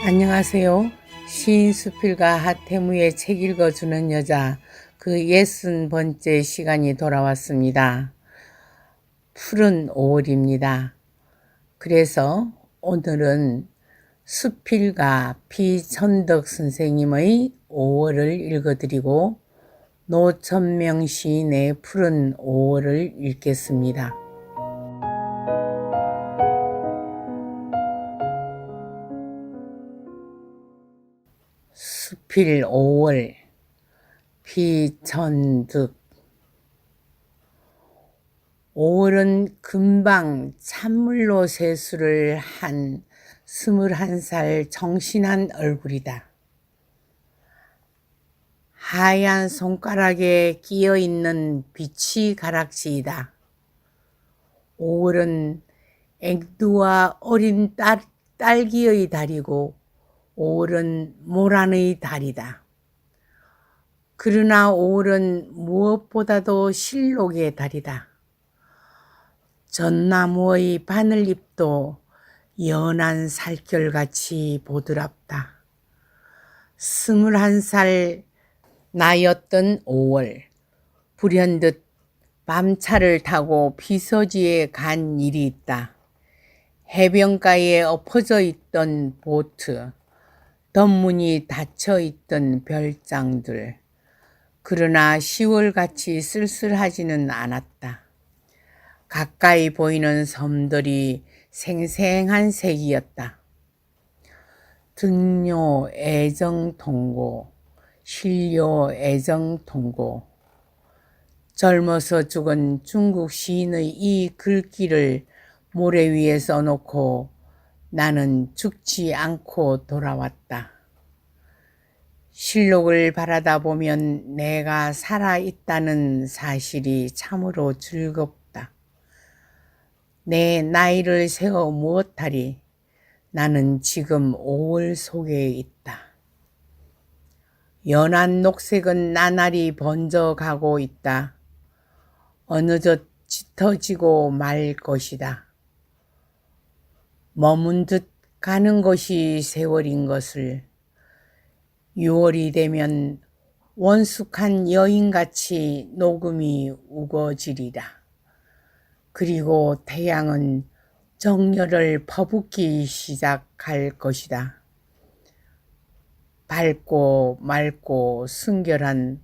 안녕하세요. 시인 수필가 하태무의 책 읽어주는 여자 그 60번째 시간이 돌아왔습니다. 푸른 5월입니다. 그래서 오늘은 수필가 비천덕 선생님의 5월을 읽어드리고 노천명 시인의 푸른 5월을 읽겠습니다. 수필 5월 비천득 5월은 금방 찬물로 세수를 한 21살 정신한 얼굴이다. 하얀 손가락에 끼어있는 빛이 가락지이다. 5월은 앵두와 어린 딸기의 달이고 5월은 모란의 달이다. 그러나 5월은 무엇보다도 실록의 달이다. 전나무의 바늘잎도 연한 살결같이 보드랍다. 21살 나였던 5월, 불현듯 밤차를 타고 비서지에 간 일이 있다. 해변가에 엎어져 있던 보트, 덧문이 닫혀 있던 별장들. 그러나 10월같이 쓸쓸하지는 않았다. 가까이 보이는 섬들이 생생한 색이었다. 등료 애정통고, 신료 애정통고. 젊어서 죽은 중국 시인의 이 글귀를 모래 위에 써놓고 나는 죽지 않고 돌아왔다. 실록을 바라다 보면 내가 살아있다는 사실이 참으로 즐겁다. 내 나이를 세어 무엇하리? 나는 지금 5월 속에 있다. 연한 녹색은 나날이 번져가고 있다. 어느덧 짙어지고 말 것이다. 머문 듯 가는 것이 세월인 것을 6월이 되면 원숙한 여인같이 녹음이 우거지리라. 그리고 태양은 정열을 퍼붓기 시작할 것이다. 밝고 맑고 순결한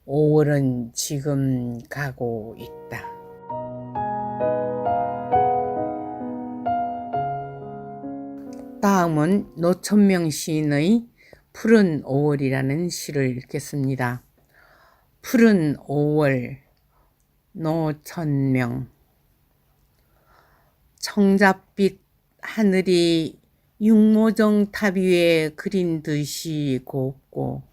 5월은 지금 가고 있다. 다음은 노천명 시인의 푸른 5월이라는 시를 읽겠습니다. 푸른 5월 노천명. 청잡빛 하늘이 육모정 탑 위에 그린 듯이 곱고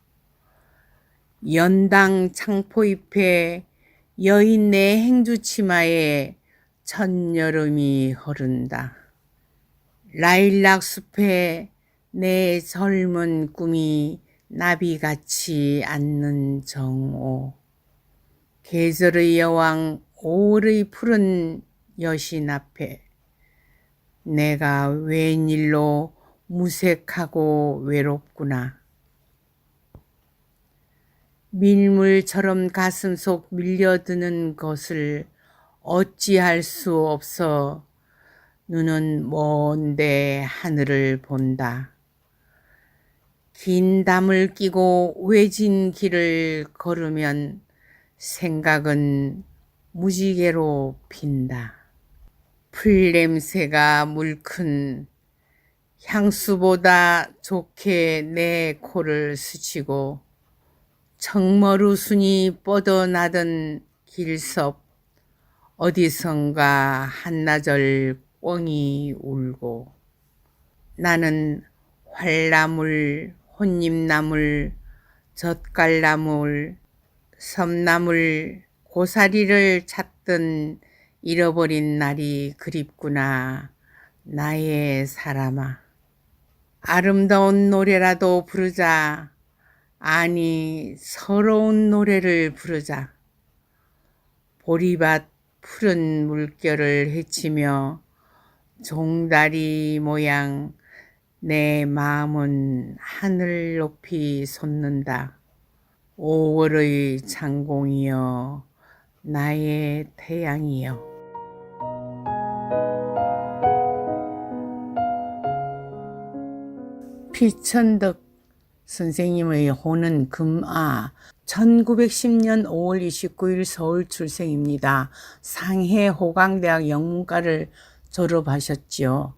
연당 창포잎에 여인 내 행주치마에 첫여름이 흐른다. 라일락 숲에 내 젊은 꿈이 나비같이 앉는 정오. 계절의 여왕 5월의 푸른 여신 앞에 내가 웬일로 무색하고 외롭구나. 밀물처럼 가슴속 밀려드는 것을 어찌할 수 없어 눈은 먼데 하늘을 본다. 긴 담을 끼고 외진 길을 걸으면 생각은 무지개로 핀다. 풀냄새가 물큰 향수보다 좋게 내 코를 스치고 청머루순이 뻗어나던 길섭 어디선가 한나절 꿩이 울고 나는 활나물, 혼잎나물, 젓갈나물, 섬나물, 고사리를 찾던 잃어버린 날이 그립구나 나의 사람아. 아름다운 노래라도 부르자. 아니 서러운 노래를 부르자. 보리밭 푸른 물결을 헤치며 종다리 모양 내 마음은 하늘 높이 솟는다. 5월의 창공이여 나의 태양이여. 피천덕 선생님의 호는 금아 1910년 5월 29일 서울 출생입니다. 상해 호강대학 영문과를 졸업하셨지요.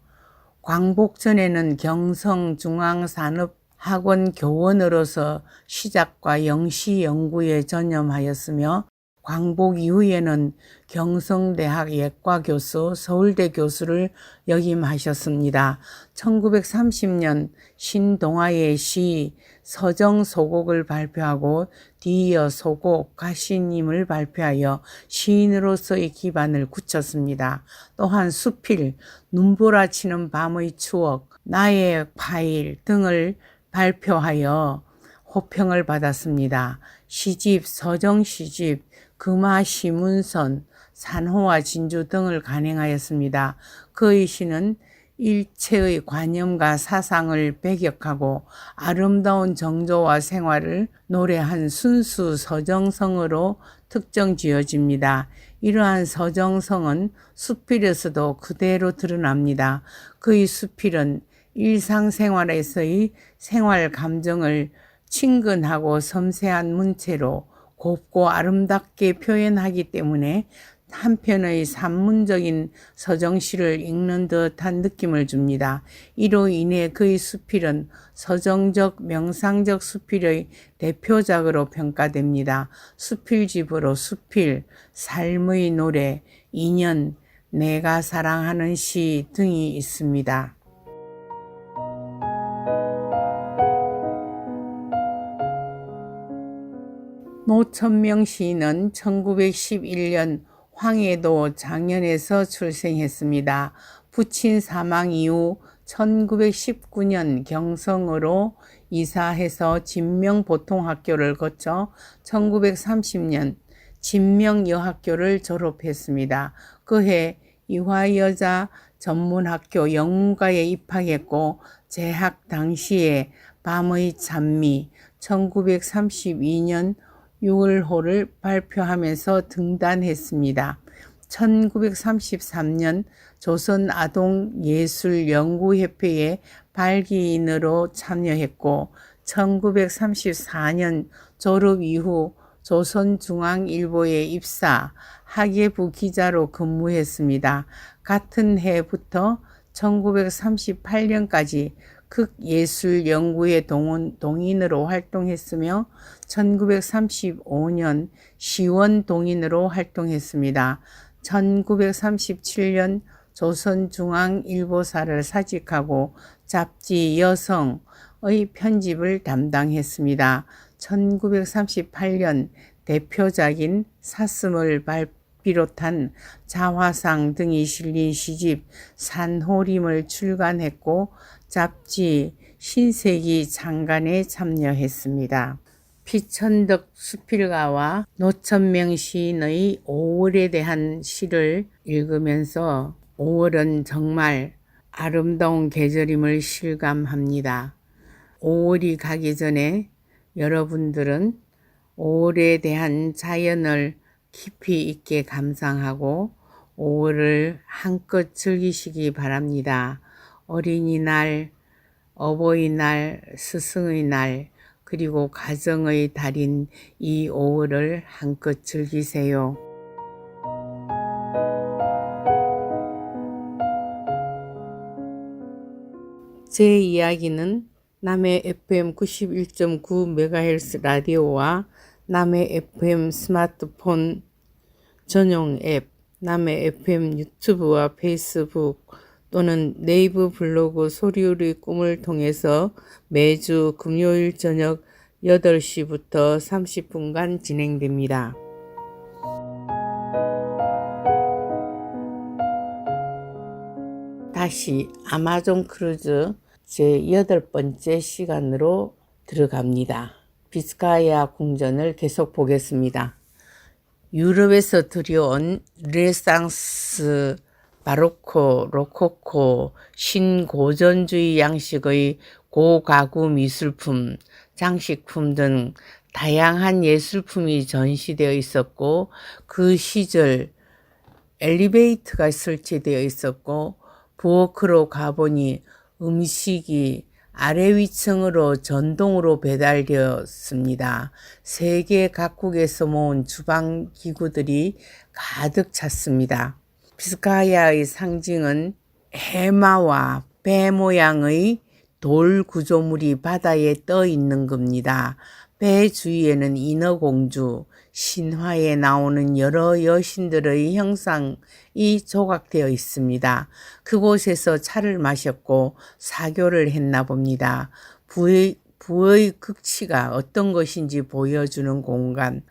광복 전에는 경성중앙산업학원 교원으로서 시작과 영시 연구에 전념하였으며 광복 이후에는 경성대학 예과 교수, 서울대 교수를 역임하셨습니다. 1930년 신동아의 시 서정소곡을 발표하고 뒤이어 소곡 가시님을 발표하여 시인으로서의 기반을 굳혔습니다. 또한 수필, 눈보라치는 밤의 추억, 나의 파일 등을 발표하여 호평을 받았습니다. 시집, 서정시집, 금화시문선, 산호와 진주 등을 간행하였습니다. 그의 시는 일체의 관념과 사상을 배격하고 아름다운 정조와 생활을 노래한 순수 서정성으로 특정 지어집니다. 이러한 서정성은 수필에서도 그대로 드러납니다. 그의 수필은 일상생활에서의 생활 감정을 친근하고 섬세한 문체로 곱고 아름답게 표현하기 때문에 한편의 산문적인 서정시를 읽는 듯한 느낌을 줍니다. 이로 인해 그의 수필은 서정적 명상적 수필의 대표작으로 평가됩니다. 수필집으로 수필, 삶의 노래, 인연, 내가 사랑하는 시 등이 있습니다. 노천명 시인은 1911년 황해도 장현에서 출생했습니다. 부친 사망 이후 1919년 경성으로 이사해서 진명보통학교를 거쳐 1930년 진명여학교를 졸업했습니다. 그해 이화여자 전문학교 영문과에 입학했고 재학 당시에 밤의 찬미 1932년 6월호를 발표하면서 등단했습니다. 1933년 조선아동예술연구협회의 발기인으로 참여했고 1934년 졸업 이후 조선중앙일보에 입사, 학예부 기자로 근무했습니다. 같은 해부터 1938년까지 극예술연구회 동인으로 활동했으며 1935년 시원동인으로 활동했습니다. 1937년 조선중앙일보사를 사직하고 잡지 여성의 편집을 담당했습니다. 1938년 대표작인 사슴을 비롯한 자화상 등이 실린 시집 산호림을 출간했고 잡지 신세기 장간에 참여했습니다. 피천덕 수필가와 노천명 시인의 5월에 대한 시를 읽으면서 5월은 정말 아름다운 계절임을 실감합니다. 5월이 가기 전에 여러분들은 5월에 대한 자연을 깊이 있게 감상하고 5월을 한껏 즐기시기 바랍니다. 어린이날, 어버이날, 스승의 날, 그리고 가정의 달인 이 5월을 한껏 즐기세요. 제 이야기는 남해 FM 91.9MHz 라디오와 남해 FM 스마트폰 전용 앱, 남해 FM 유튜브와 페이스북 또는 네이버 블로그 소리우리 꿈을 통해서 매주 금요일 저녁 8시부터 30분간 진행됩니다. 다시 아마존 크루즈 제8번째 시간으로 들어갑니다. 비스카야 궁전을 계속 보겠습니다. 유럽에서 들여온 르네상스 바로코, 로코코, 신고전주의 양식의 고가구 미술품, 장식품 등 다양한 예술품이 전시되어 있었고, 그 시절 엘리베이터가 설치되어 있었고, 부엌으로 가보니 음식이 아래 위층으로 전동으로 배달되었습니다. 세계 각국에서 모은 주방 기구들이 가득 찼습니다. 비스카야의 상징은 해마와 배 모양의 돌 구조물이 바다에 떠 있는 겁니다. 배 주위에는 인어공주, 신화에 나오는 여러 여신들의 형상이 조각되어 있습니다. 그곳에서 차를 마셨고 사교를 했나 봅니다. 부의 극치가 어떤 것인지 보여주는 공간.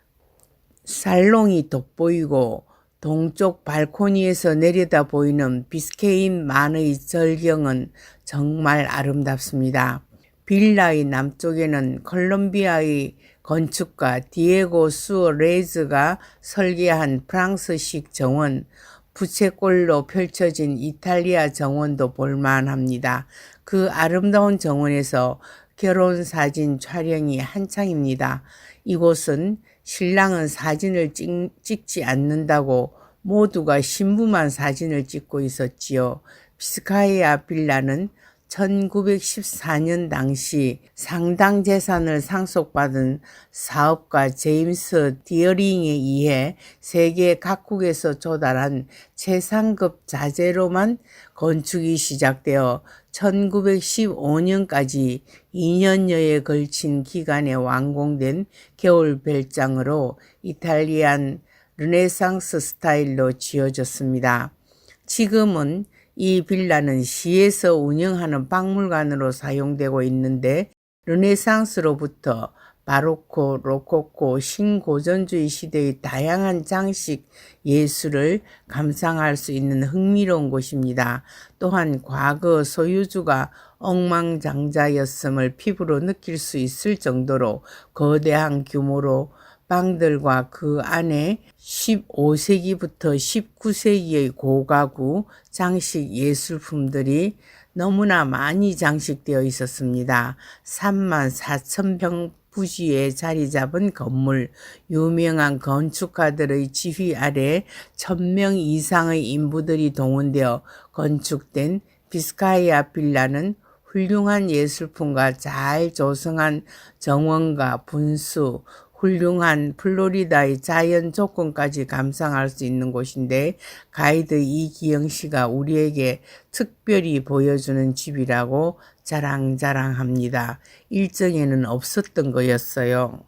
살롱이 돋보이고 동쪽 발코니에서 내려다 보이는 비스케인 만의 절경은 정말 아름답습니다. 빌라의 남쪽에는 콜롬비아의 건축가 디에고 수어레즈가 설계한 프랑스식 정원, 부채꼴로 펼쳐진 이탈리아 정원도 볼만합니다. 그 아름다운 정원에서 결혼사진 촬영이 한창입니다. 이곳은 신랑은 사진을 찍지 않는다고 모두가 신부만 사진을 찍고 있었지요. 비스카야 빌라는 1914년 당시 상당 재산을 상속받은 사업가 제임스 디어링에 의해 세계 각국에서 조달한 최상급 자재로만 건축이 시작되어 1915년까지 2년여에 걸친 기간에 완공된 겨울 별장으로 이탈리안 르네상스 스타일로 지어졌습니다. 지금은 이 빌라는 시에서 운영하는 박물관으로 사용되고 있는데 르네상스로부터 바로코, 로코코, 신고전주의 시대의 다양한 장식 예술을 감상할 수 있는 흥미로운 곳입니다. 또한 과거 소유주가 억만장자였음을 피부로 느낄 수 있을 정도로 거대한 규모로 방들과 그 안에 15세기부터 19세기의 고가구 장식 예술품들이 너무나 많이 장식되어 있었습니다. 34,000평 부지에 자리 잡은 건물, 유명한 건축가들의 지휘 아래 1,000명 이상의 인부들이 동원되어 건축된 비스카야 빌라는 훌륭한 예술품과 잘 조성한 정원과 분수, 훌륭한 플로리다의 자연 조건까지 감상할 수 있는 곳인데 가이드 이기영 씨가 우리에게 특별히 보여주는 집이라고 자랑합니다. 일정에는 없었던 거였어요.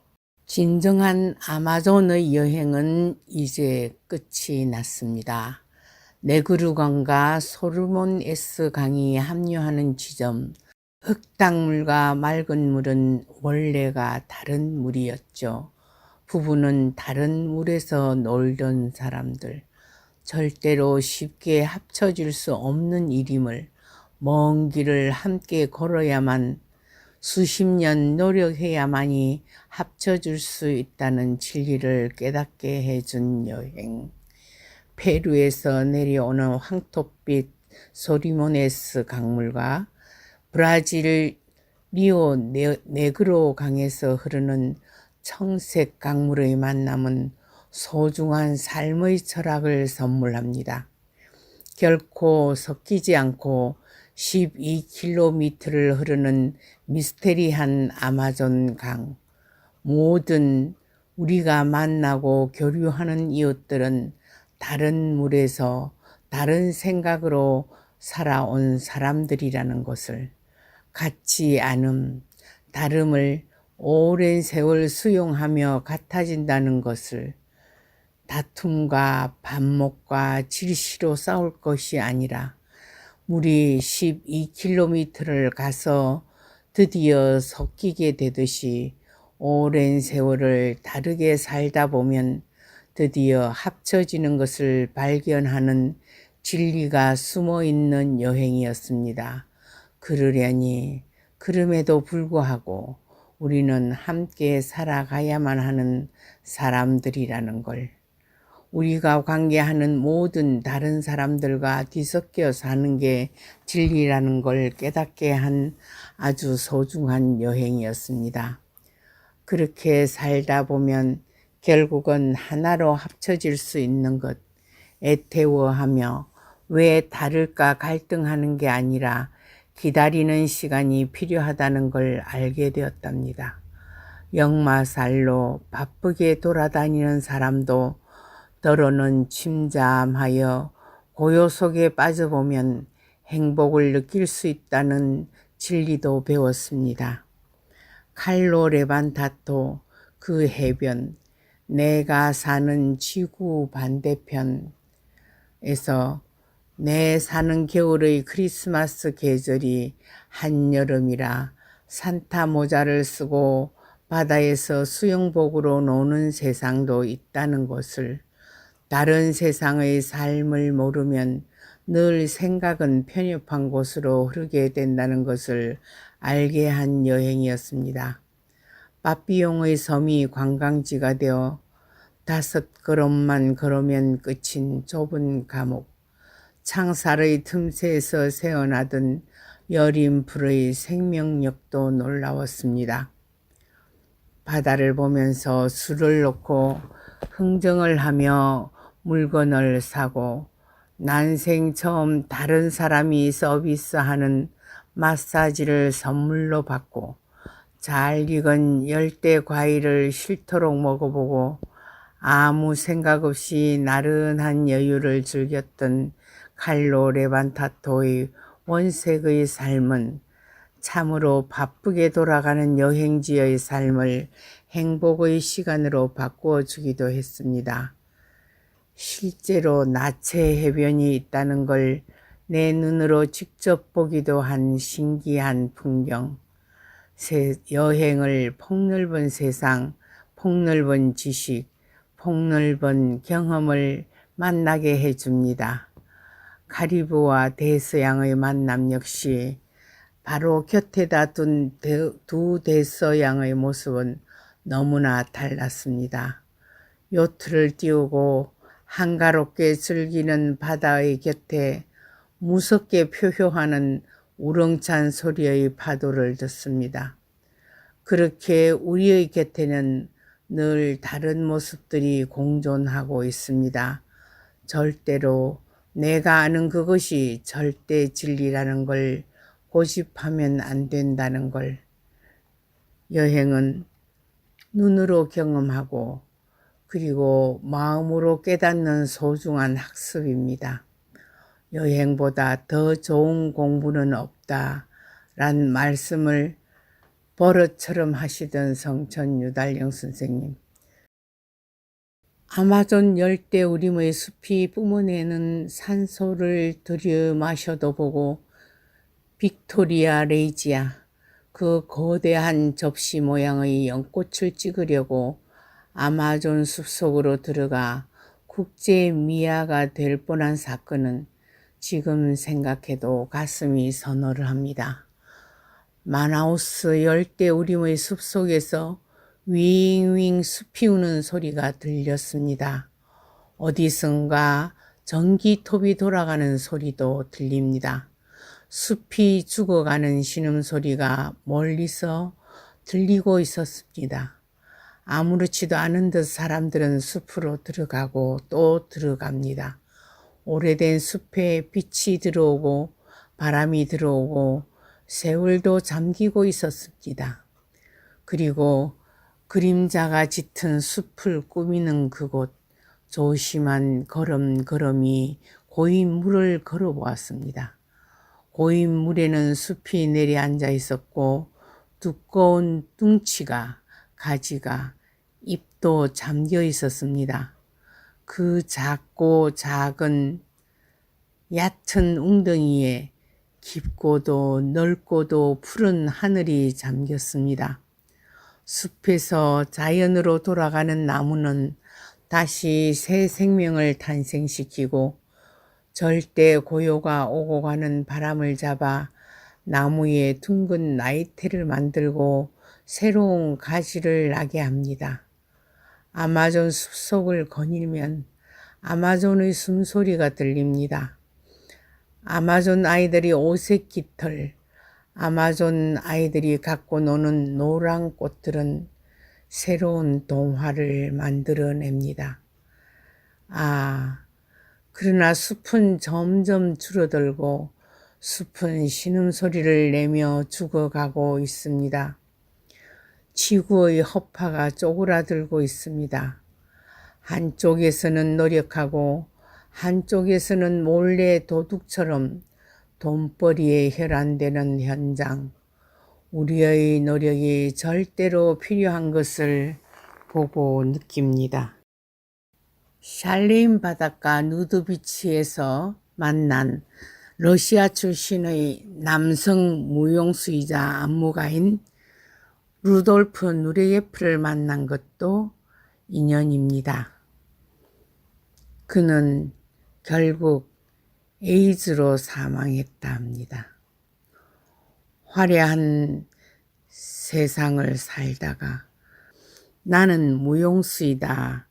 진정한 아마존의 여행은 이제 끝이 났습니다. 네그루강과 소르몬 S 강이 합류하는 지점, 흙탕물과 맑은 물은 원래가 다른 물이었죠. 부부는 다른 물에서 놀던 사람들, 절대로 쉽게 합쳐질 수 없는 일임을, 먼 길을 함께 걸어야만, 수십 년 노력해야만이 합쳐질 수 있다는 진리를 깨닫게 해준 여행. 페루에서 내려오는 황토빛 소리모네스 강물과 브라질 리오 네그로 강에서 흐르는 청색 강물의 만남은 소중한 삶의 철학을 선물합니다. 결코 섞이지 않고 12km를 흐르는 미스테리한 아마존 강. 모든 우리가 만나고 교류하는 이웃들은 다른 물에서 다른 생각으로 살아온 사람들이라는 것을, 같지 않음, 다름을 오랜 세월 수용하며 같아진다는 것을, 다툼과 반목과 질시로 싸울 것이 아니라 물이 12km를 가서 드디어 섞이게 되듯이 오랜 세월을 다르게 살다 보면 드디어 합쳐지는 것을 발견하는 진리가 숨어 있는 여행이었습니다. 그럼에도 불구하고 우리는 함께 살아가야만 하는 사람들이라는 걸, 우리가 관계하는 모든 다른 사람들과 뒤섞여 사는 게 진리라는 걸 깨닫게 한 아주 소중한 여행이었습니다. 그렇게 살다 보면 결국은 하나로 합쳐질 수 있는 것, 애태워하며 왜 다를까 갈등하는 게 아니라 기다리는 시간이 필요하다는 걸 알게 되었답니다. 역마살로 바쁘게 돌아다니는 사람도 때로는 침잠하여 고요 속에 빠져보면 행복을 느낄 수 있다는 진리도 배웠습니다. 칼로 레반타토 그 해변, 내가 사는 지구 반대편에서 내 사는 겨울의 크리스마스 계절이 한여름이라 산타 모자를 쓰고 바다에서 수영복으로 노는 세상도 있다는 것을, 다른 세상의 삶을 모르면 늘 생각은 편협한 곳으로 흐르게 된다는 것을 알게 한 여행이었습니다. 빠삐용의 섬이 관광지가 되어 5걸음만 걸으면 끝인 좁은 감옥, 창살의 틈새에서 새어나던 여린 불의 생명력도 놀라웠습니다. 바다를 보면서 술을 놓고 흥정을 하며 물건을 사고 난생 처음 다른 사람이 서비스하는 마사지를 선물로 받고 잘 익은 열대 과일을 싫도록 먹어보고 아무 생각 없이 나른한 여유를 즐겼던 칼로 레반타토의 원색의 삶은 참으로 바쁘게 돌아가는 여행지의 삶을 행복의 시간으로 바꾸어 주기도 했습니다. 실제로 나체 해변이 있다는 걸 내 눈으로 직접 보기도 한 신기한 풍경, 여행을 폭넓은 세상, 폭넓은 지식, 폭넓은 경험을 만나게 해줍니다. 카리브와 대서양의 만남 역시 바로 곁에다 둔 두 대서양의 모습은 너무나 달랐습니다. 요트를 띄우고 한가롭게 즐기는 바다의 곁에 무섭게 표효하는 우렁찬 소리의 파도를 듣습니다. 그렇게 우리의 곁에는 늘 다른 모습들이 공존하고 있습니다. 절대로 내가 아는 그것이 절대 진리라는 걸 고집하면 안 된다는 걸, 여행은 눈으로 경험하고 그리고 마음으로 깨닫는 소중한 학습입니다. 여행보다 더 좋은 공부는 없다란 말씀을 버릇처럼 하시던 성천 유달령 선생님. 아마존 열대우림의 숲이 뿜어내는 산소를 들여 마셔도 보고 빅토리아 레이지아, 그 거대한 접시 모양의 연꽃을 찍으려고 아마존 숲속으로 들어가 국제 미아가 될 뻔한 사건은 지금 생각해도 가슴이 서늘을 합니다. 마나우스 열대우림의 숲속에서 윙윙 숲이 우는 소리가 들렸습니다. 어디선가 전기톱이 돌아가는 소리도 들립니다. 숲이 죽어가는 신음소리가 멀리서 들리고 있었습니다. 아무렇지도 않은 듯 사람들은 숲으로 들어가고 또 들어갑니다. 오래된 숲에 빛이 들어오고 바람이 들어오고 세월도 잠기고 있었습니다. 그리고 그림자가 짙은 숲을 꾸미는 그곳, 조심한 걸음걸음이 고인 물을 걸어보았습니다. 고인 물에는 숲이 내려앉아 있었고 두꺼운 뚱치가, 가지가, 잎도 잠겨 있었습니다. 그 작고 작은 얕은 웅덩이에 깊고도 넓고도 푸른 하늘이 잠겼습니다. 숲에서 자연으로 돌아가는 나무는 다시 새 생명을 탄생시키고 절대 고요가 오고 가는 바람을 잡아 나무에 둥근 나이테를 만들고 새로운 가지를 나게 합니다. 아마존 숲속을 거닐면 아마존의 숨소리가 들립니다. 아마존 아이들이 오색 깃털, 아마존 아이들이 갖고 노는 노란 꽃들은 새로운 동화를 만들어냅니다. 그러나 숲은 점점 줄어들고 숲은 신음소리를 내며 죽어가고 있습니다. 지구의 허파가 쪼그라들고 있습니다. 한쪽에서는 노력하고 한쪽에서는 몰래 도둑처럼 돈벌이에 혈안되는 현장. 우리의 노력이 절대로 필요한 것을 보고 느낍니다. 샬레임 바닷가 누드비치에서 만난 러시아 출신의 남성 무용수이자 안무가인 루돌프 누레예프를 만난 것도 인연입니다. 그는 결국 에이즈로 사망했다 합니다. 화려한 세상을 살다가 나는 무용수이다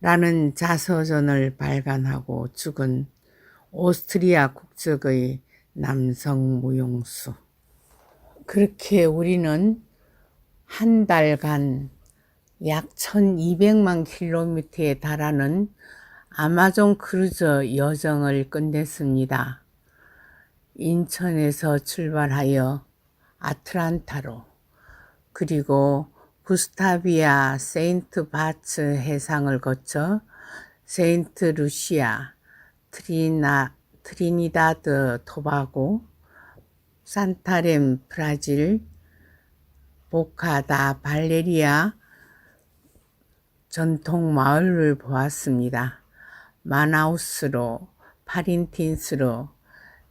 라는 자서전을 발간하고 죽은 오스트리아 국적의 남성 무용수. 그렇게 우리는 한 달간 약 1200만 킬로미터에 달하는 아마존 크루즈 여정을 끝냈습니다. 인천에서 출발하여 아틀란타로, 그리고 구스타비아 세인트 바츠 해상을 거쳐 세인트 루시아, 트리니다드 토바고, 산타렘 브라질, 보카다 발레리아 전통 마을을 보았습니다. 마나우스로, 파린틴스로,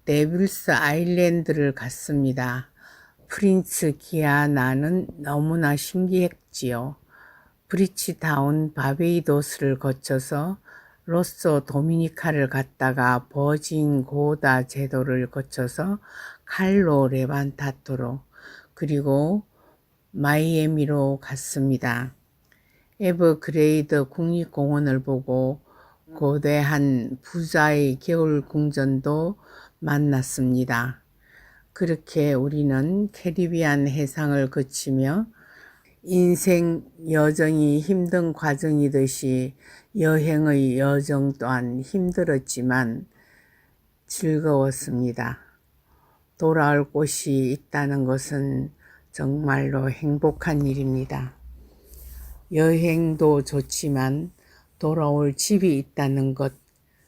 데빌스 아일랜드를 갔습니다. 프린스 기아나는 너무나 신기했지요. 브리치타운 바베이도스를 거쳐서 로쏘 도미니카를 갔다가 버진 고다 제도를 거쳐서 칼로 레반타토로, 그리고 마이애미로 갔습니다. 에버그레이드 국립공원을 보고 거대한 부자의 겨울 궁전도 만났습니다. 그렇게 우리는 캐리비안 해상을 거치며 인생 여정이 힘든 과정이듯이 여행의 여정 또한 힘들었지만 즐거웠습니다. 돌아올 곳이 있다는 것은 정말로 행복한 일입니다. 여행도 좋지만 돌아올 집이 있다는 것,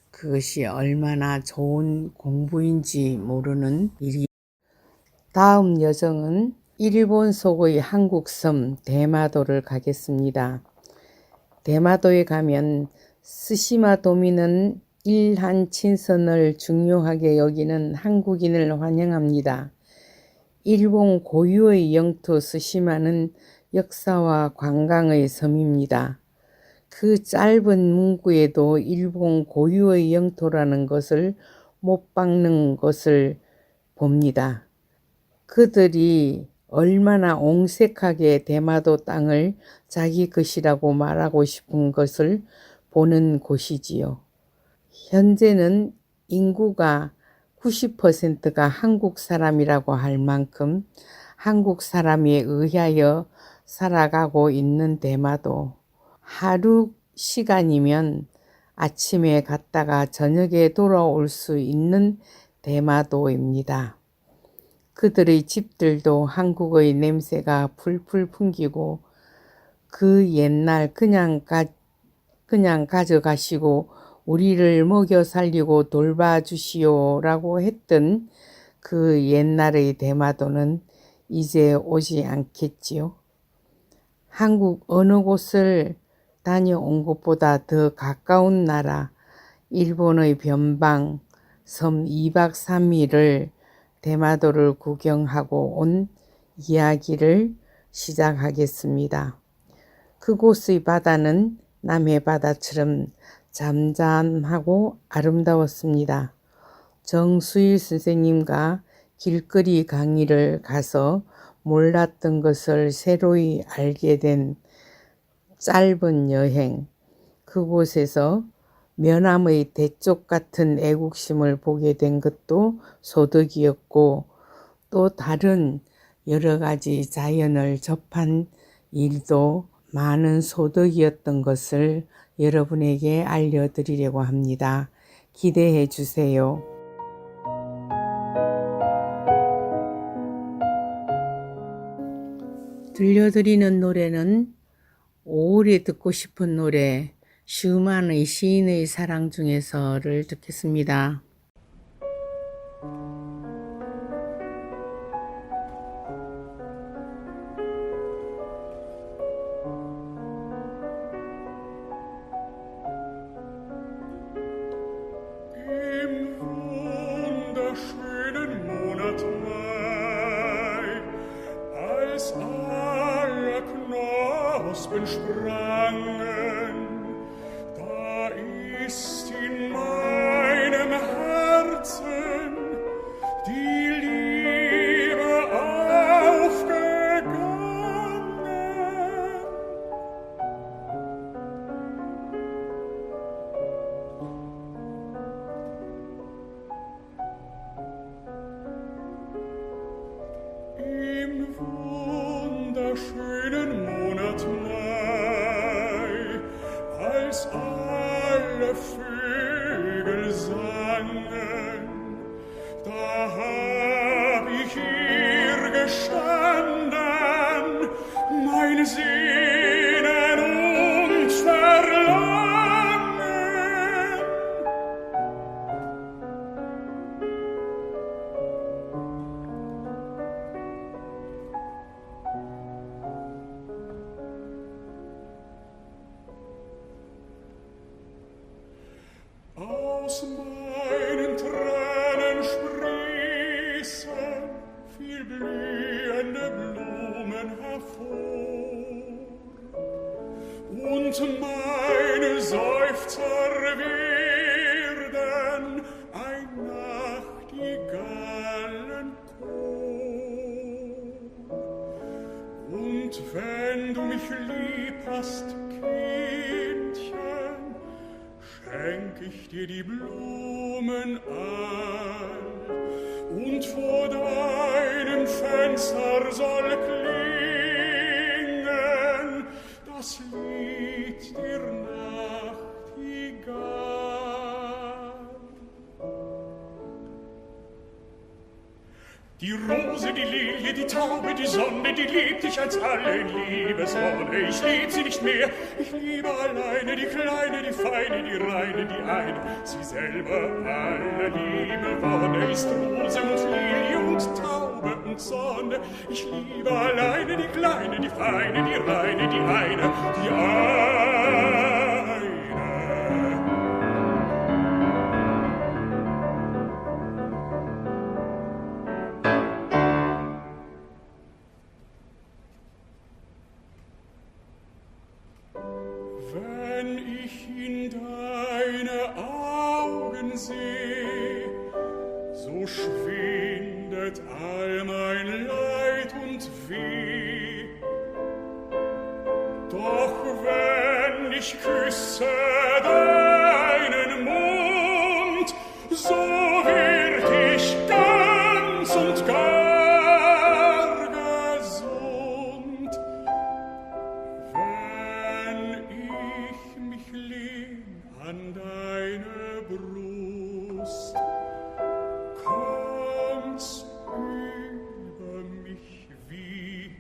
그것이 얼마나 좋은 공부인지 모르는 일이. 다음 여정은 일본 속의 한국 섬 대마도를 가겠습니다. 대마도에 가면 스시마 도민은 일한 친선을 중요하게 여기는 한국인을 환영합니다. 일본 고유의 영토 스시마는 역사와 관광의 섬입니다. 그 짧은 문구에도 일본 고유의 영토라는 것을 못 박는 것을 봅니다. 그들이 얼마나 옹색하게 대마도 땅을 자기 것이라고 말하고 싶은 것을 보는 곳이지요. 현재는 인구가 90%가 한국 사람이라고 할 만큼 한국 사람에 의하여 살아가고 있는 대마도. 하루 시간이면 아침에 갔다가 저녁에 돌아올 수 있는 대마도입니다. 그들의 집들도 한국의 냄새가 풀풀 풍기고 그 옛날 그냥 가져가시고 우리를 먹여 살리고 돌봐주시오라고 했던 그 옛날의 대마도는 이제 오지 않겠지요. 한국 어느 곳을 다녀온 것보다 더 가까운 나라 일본의 변방 섬 2박 3일을 대마도를 구경하고 온 이야기를 시작하겠습니다. 그곳의 바다는 남해 바다처럼 잠잠하고 아름다웠습니다. 정수일 선생님과 길거리 강의를 가서 몰랐던 것을 새로이 알게 된 짧은 여행, 그곳에서 면함의 대쪽 같은 애국심을 보게 된 것도 소득이었고 또 다른 여러 가지 자연을 접한 일도 많은 소득이었던 것을 여러분에게 알려드리려고 합니다. 기대해 주세요. 들려드리는 노래는 5월에 듣고 싶은 노래 슈만의 시인의 사랑 중에서를 듣겠습니다. Im wunderschönen Monat Mai, als alle Knospen sprangen, da ist in meinem Herzen die Liebe aufgegangen. Im wunderschönen Monat Mai, als alle Vögel sangen, da hab ich ihr gestanden, mein Sehnen und Verlangen. Aus meinen Tränen sprießen viel blühende Blumen hervor, und meine Seufzer werden ein Nachtigallenchor. Und wenn du mich lieb hast, Kindchen, schenk ich dir die Blumen all, und vor deinem Fenster soll klingen das Lied der Nachtigall. Die Rose, die Lilie, die Taube, die Sonne, die liebt dich als alle Liebeswonne. Ich lieb sie nicht mehr, ich liebe alleine die Kleine, die Feine, die Reine, die eine. Sie selber aller Liebe Wonne ist Rose und Lilie und Taube und Sonne. Ich liebe alleine die Kleine, die Feine, die Reine, die eine, die eine. Wenn ich in deine Augen seh, so schwindet all mein Leid und Weh. Doch wenn ich küsse deinen Mund, so wird ich ganz und gar gesund. Wenn ich mich lehn an deine Brust, kommt's über mich wie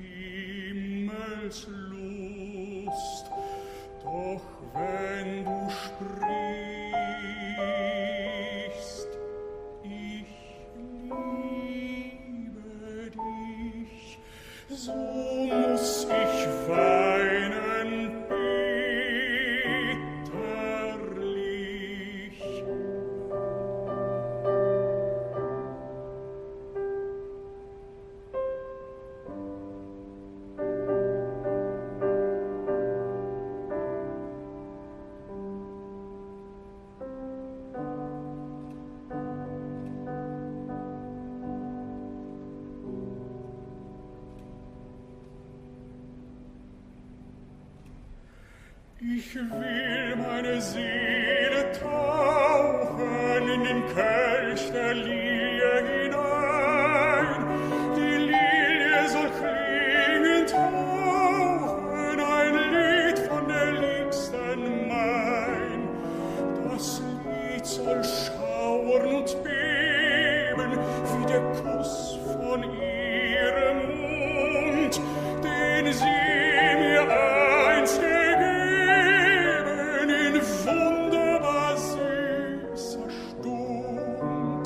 Himmelslust. Doch wenn du sprichst, ich liebe dich, so muss ich weinen bitterlich. Ich will meine Seele tauchen in den Kelch der Lilie hinein. Die Lilie soll klingend tauchen, ein Lied von der Liebsten mein. Das Lied soll schauern und beben, wie der Kuss von ihrem Mund, den sie mir einst gegeben in wunderbar süßer Stund.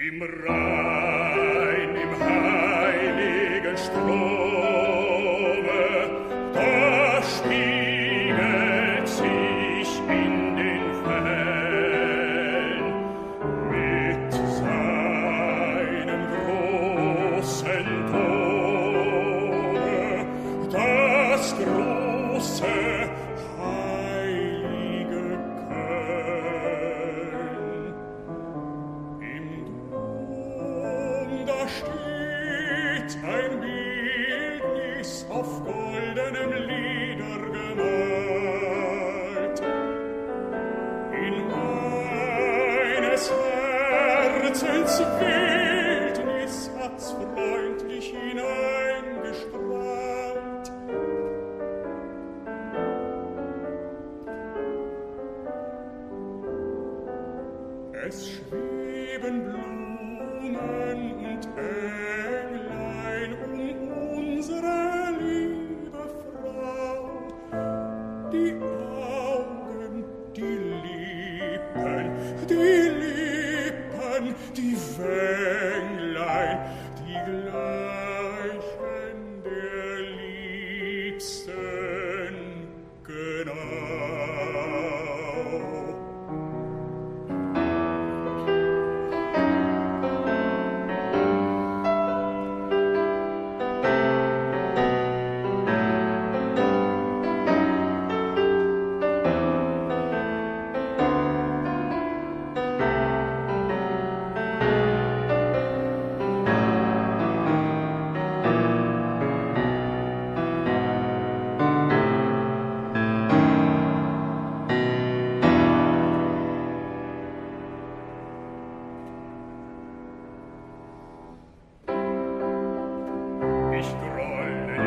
Im Rhein, im heiligen Strome, da spiegelt sich in den Fällen mit seinem großen Tore das große heilige Köln. Im Dom da steht ein Bildnis auf goldenem Leder gemalt. In meines Herzens Wildnis hat's freundlich hineingestrahlt. Es schweben Blumen und Englein unsere liebe Frau. Die Augen, die Lippen, die Wänglein, die gleichen der Liebsten genau. Ich grolle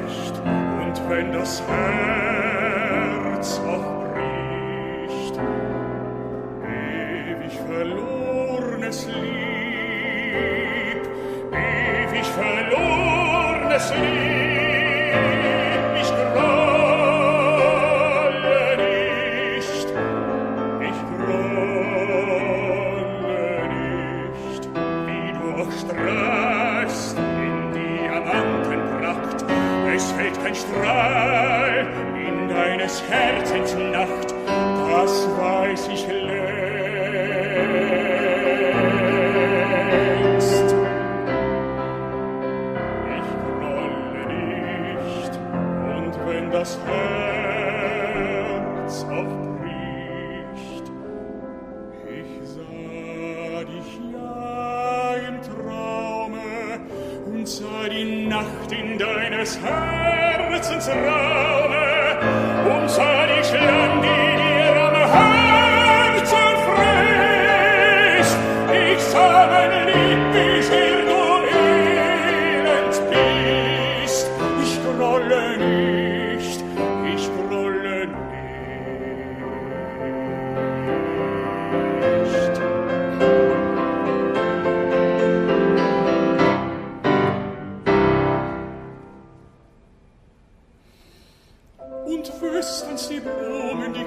nicht, und wenn das Herz auch bricht, ewig verlornes Lieb, ewig verlornes Lieb, ich grolle nicht, ich grolle nicht, wie du auch strahlst in Diamantenpracht, es fällt kein Strahl in deines Herzens Nacht, das weiß ich längst. Ich grolle nicht, und wenn das Herz auch bricht, ich sah dich ja im Traume und sah die Nacht in deines Herzens Raume und sah die Schlange, die dir am Herzen frisst. Ich sah mein Lieb, wie sehr du elend bist. Ich grolle nicht, ich grolle nicht. Und wüssten's die Blumen, die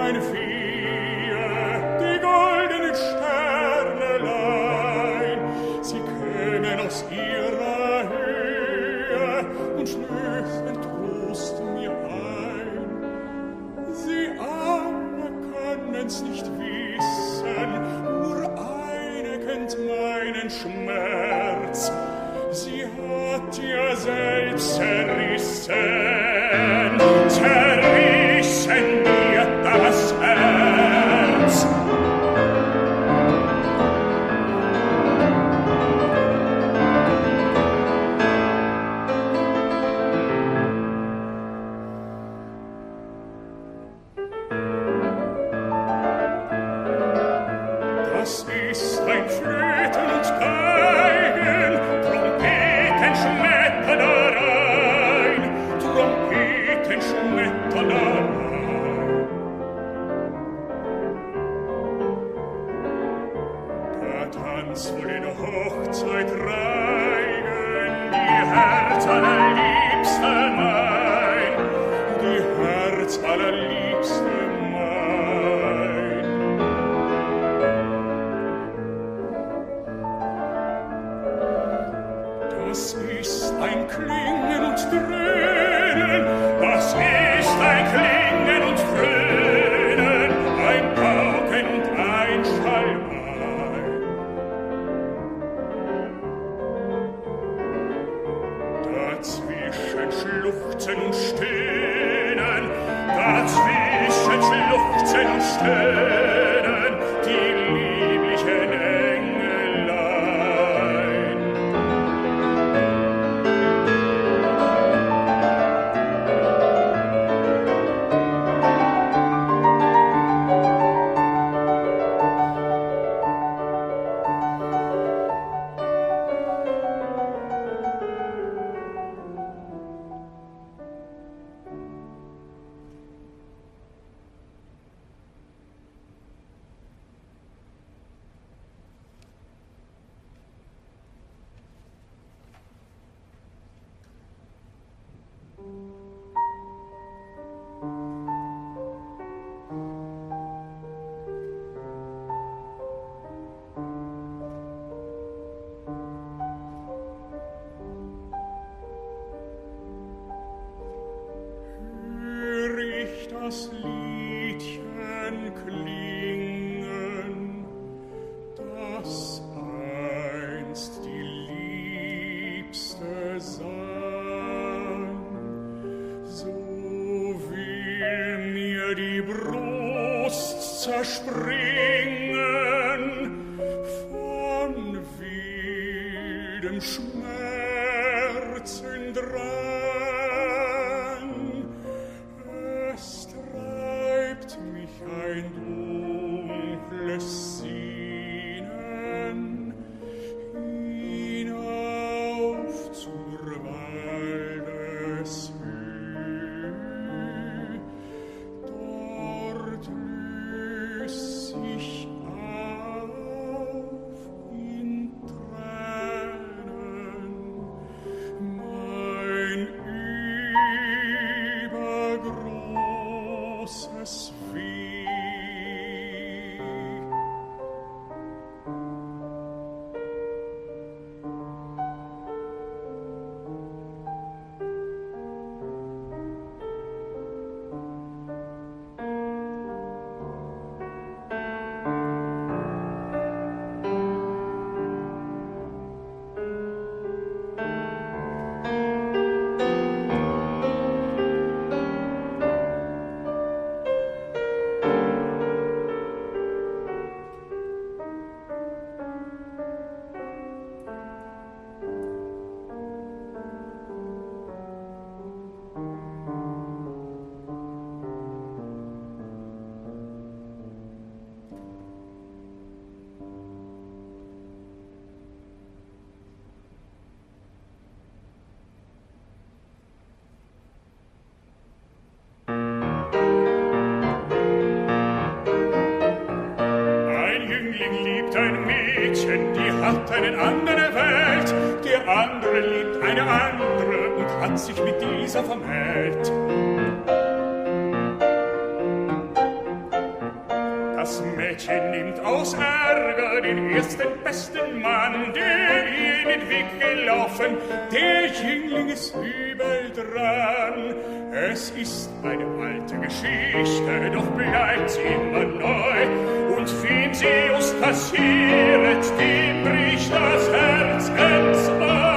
ein Vier, die goldenen Sternelein, sie kämen aus ihrer Höhe und schlüpfen Trost mir ein. Sie aber können's nicht wissen, nur eine kennt meinen Schmerz. Sie hat ja selbst zerrissen mir das Herz. Das ist ein Flöten und Geigen, Trompeten schmettern darein, Trompeten schmettern darein. Der Tanz vor den Hochzeit reigen, die Herz allerliebste mein, die Herz allerliebste mein. Das ist ein Klingen und Dröhnen, das ist ein Klingen und Dröhnen, ein Pauken und ein Schalmein. Dazwischen Schluchzen und Stöhnen, dazwischen Schluchzen und Stöhnen, die lieblichen Engelein. Hör ich das Liedchen klingen, das einst die Liebste sang, so will mir die Brust zerspringen von wildem Schmerzen drang. Es treibt mich ein dunkles Sehnen hinauf zur Waldeshöh. Dort löst sich auf in Tränen mein übergroßes Weh. hat eine andere Welt, der andere liebt eine andere und hat sich mit dieser vermählt. Das Mädchen nimmt aus Ärger den ersten besten Mann, der ihr mit Weg gelaufen. Der Jüngling ist übel dran. Es ist eine alte Geschichte, doch bleibt immer neu. Und wen sie just passiert, dem bricht das Herz entzwei.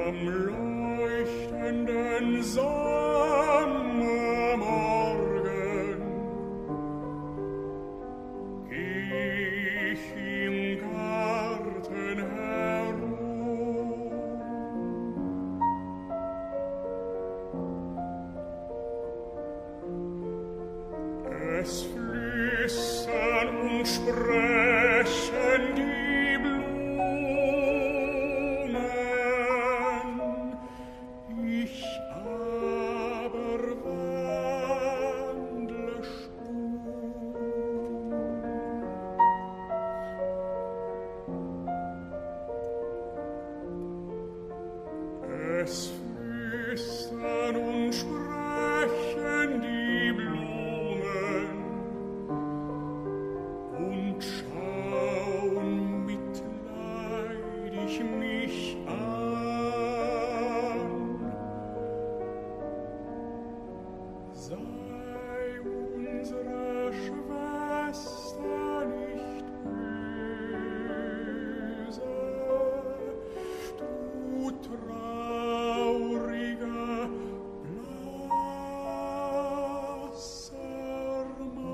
Am leuchtenden Sommermorgen geh ich im Garten herum. Es flüstern und sprechen die Blumen, ich aber wandle stumm. Es flüstern und sprechen die Blumen und schauen mitleidig mich an. Sei unsere Schwester nicht böse, du trauriger, blasser Mann.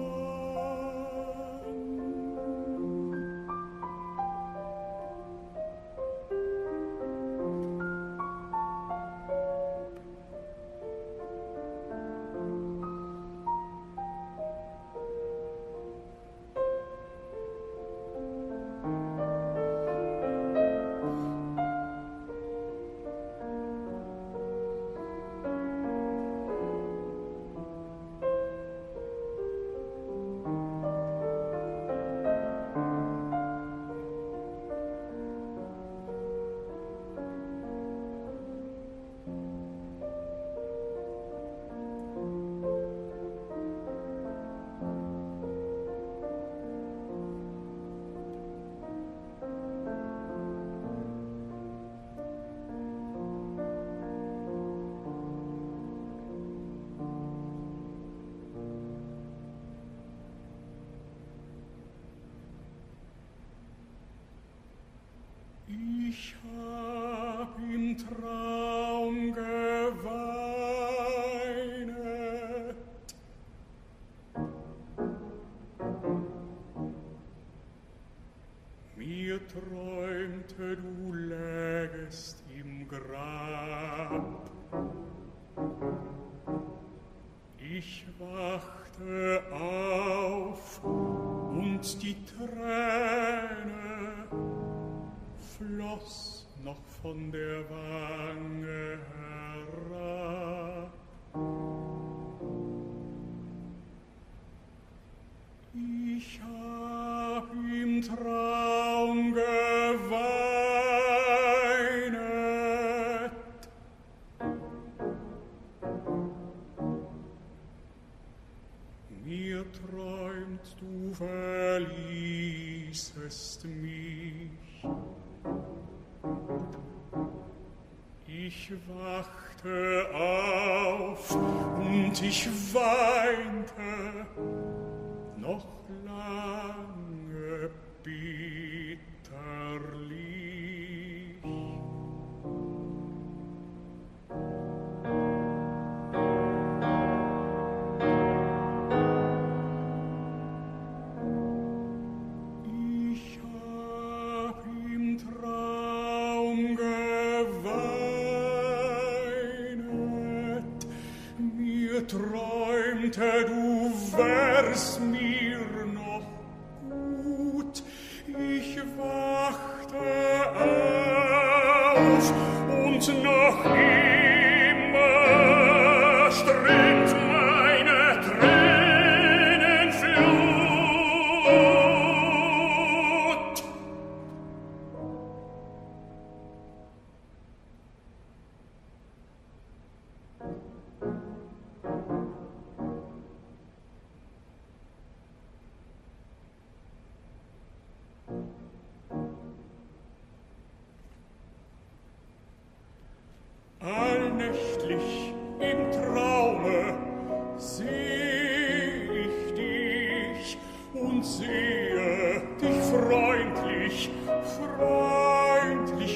Ich hab im Traum geweinet. Mir träumte, du lägest im Grab. Ich wachte auf und die Träne floss noch von der Wange herab. Ich hab im Traum geweinet. Mir träumt, du verließest mich. Ich wachte auf und ich weinte noch lange bitterlich. Ich hab im Traum geweint. wähnte, du wärst mir noch gut. Ich wachte auf und noch immer strömt meine Tränenflut. Allnächtlich im Traume seh ich dich und sehe dich freundlich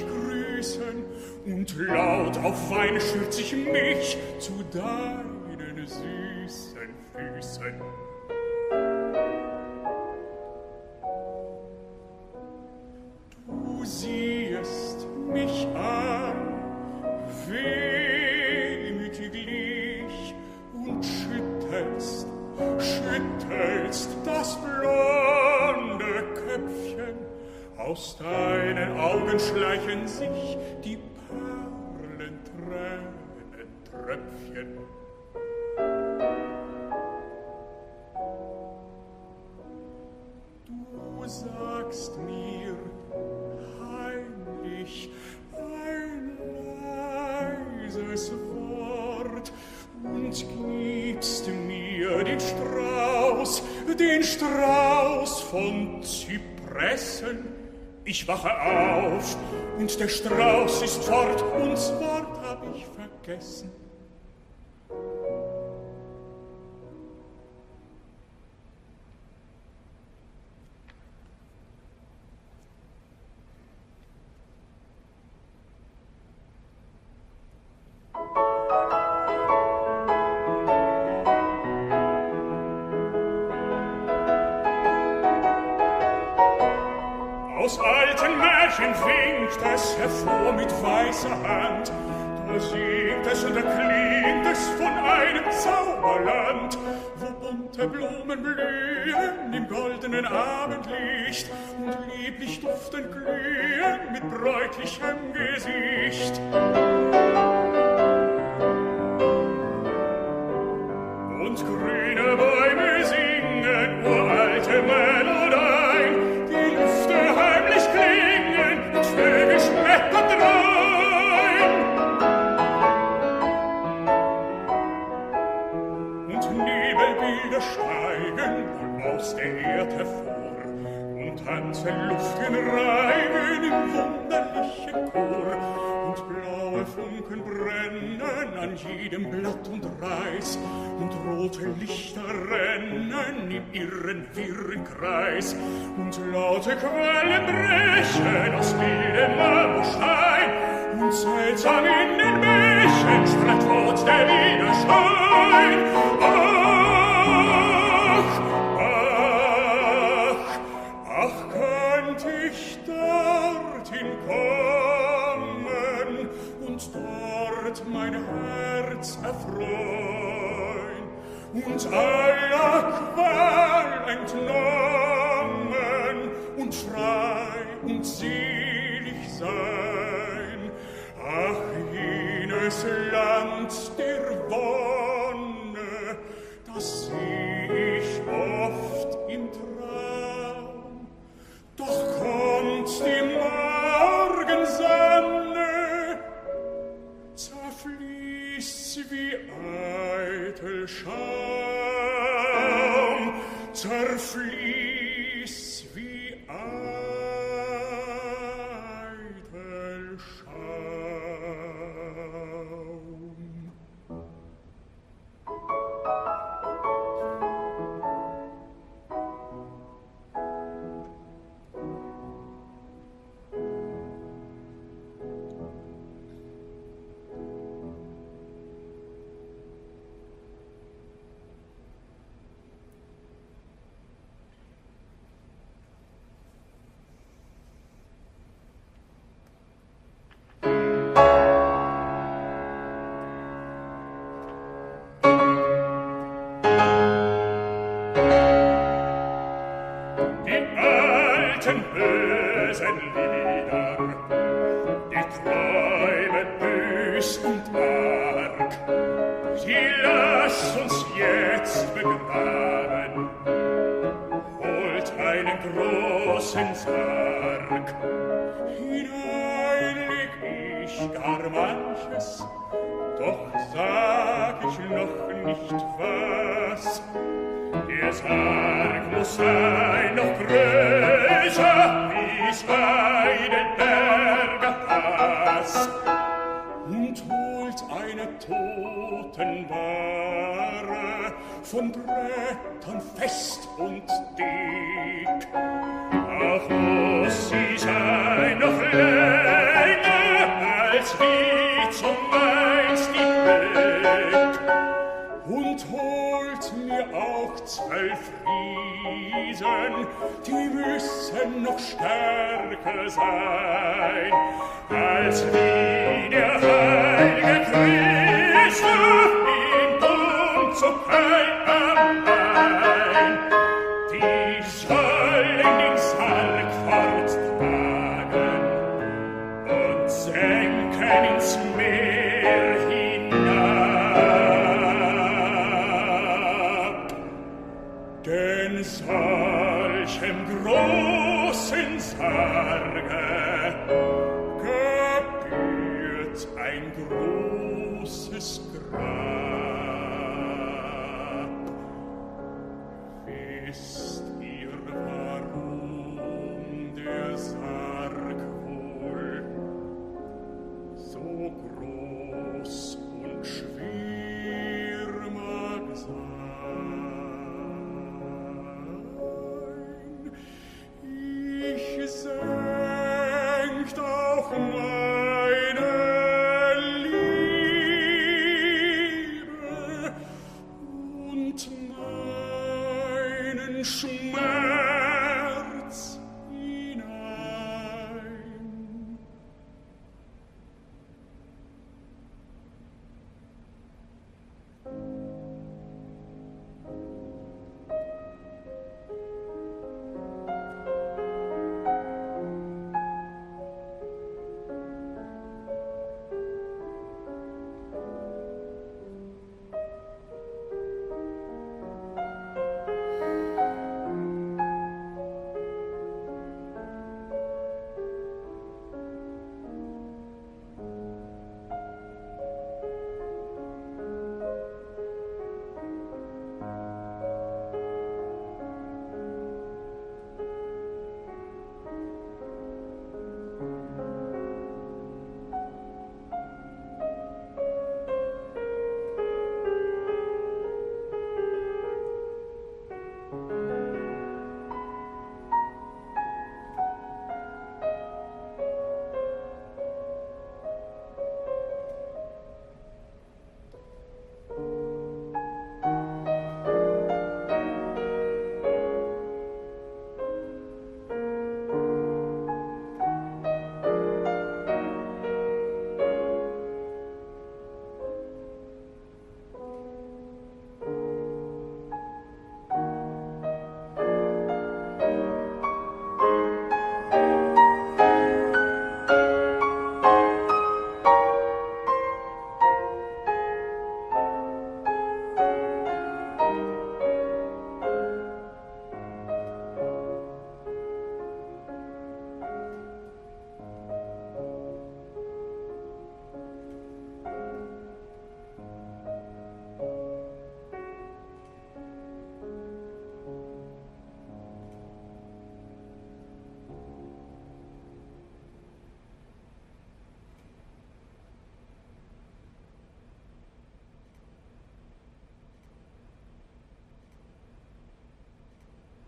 grüßen, und laut auf Wein stürz ich mich zu deinen süßen Füßen. Du siehst mich an, wehmütiglich, und schüttelst das blonde Köpfchen. Aus deinen Augen schleichen sich die Perlentränentröpfchen. Du sagst mir heimlich ein leises Wort und gibst mir den Strauß von Zypressen. Ich wache auf und der Strauß ist fort, und's Wort hab ich vergessen. Aus alten Märchen winkt es hervor mit weißer Hand. Da singt es und da klingt es von einem Zauberland, wo bunte Blumen blühen im goldenen Abendlicht und lieblich duftend glühen mit bräutlichem Gesicht. Und grüne Bäume singen uralte Melodien, die Lüfte heimlich klingen und Vögel schmettern drein. Und Nebelbilder steigen aus der Erde hervor und tanzen Luften reigen im wunderlichen Chor. Und blaue Funken brennen an jedem Blatt und Reis, und rote Lichter rennen im irren, wirren Kreis, und laute Quellen brechen aus wildem Marmorstein, und seltsam in den Bächen strahlt fort der Widerschein. Ach, könnt ich dorthin kommen und dort mein Herz erfreuen und aller Qual entnommen und frei und selig sein. Ach, jenes Land der Wonne, das seh ich oft im Traum. Doch kommt die Morgensonne, zerfließt wie eitel Schaum, zerfließt wie eitel Schaum. großen Sarg. Hinein leg ich gar manches, doch sag ich noch nicht was. Der Sarg muss sein noch größer, wie's bei den Bergen passt, und holt eine Totenbahre von Brettern fest und dick. Auch muss sie sein noch länger, als wie zumeist die Beck, und holt mir auch 12 Riesen, die müssen noch stärker sein, als wie der heilige Christoph in Dom zu Köln am Main. Die sollen den Sarg forttragen und senken ins Meer hinab. Denn solchem großen Sarge gebührt ein großes Grab. Wisst ihr, warum der Sarg wohl so groß und schwer mag sein?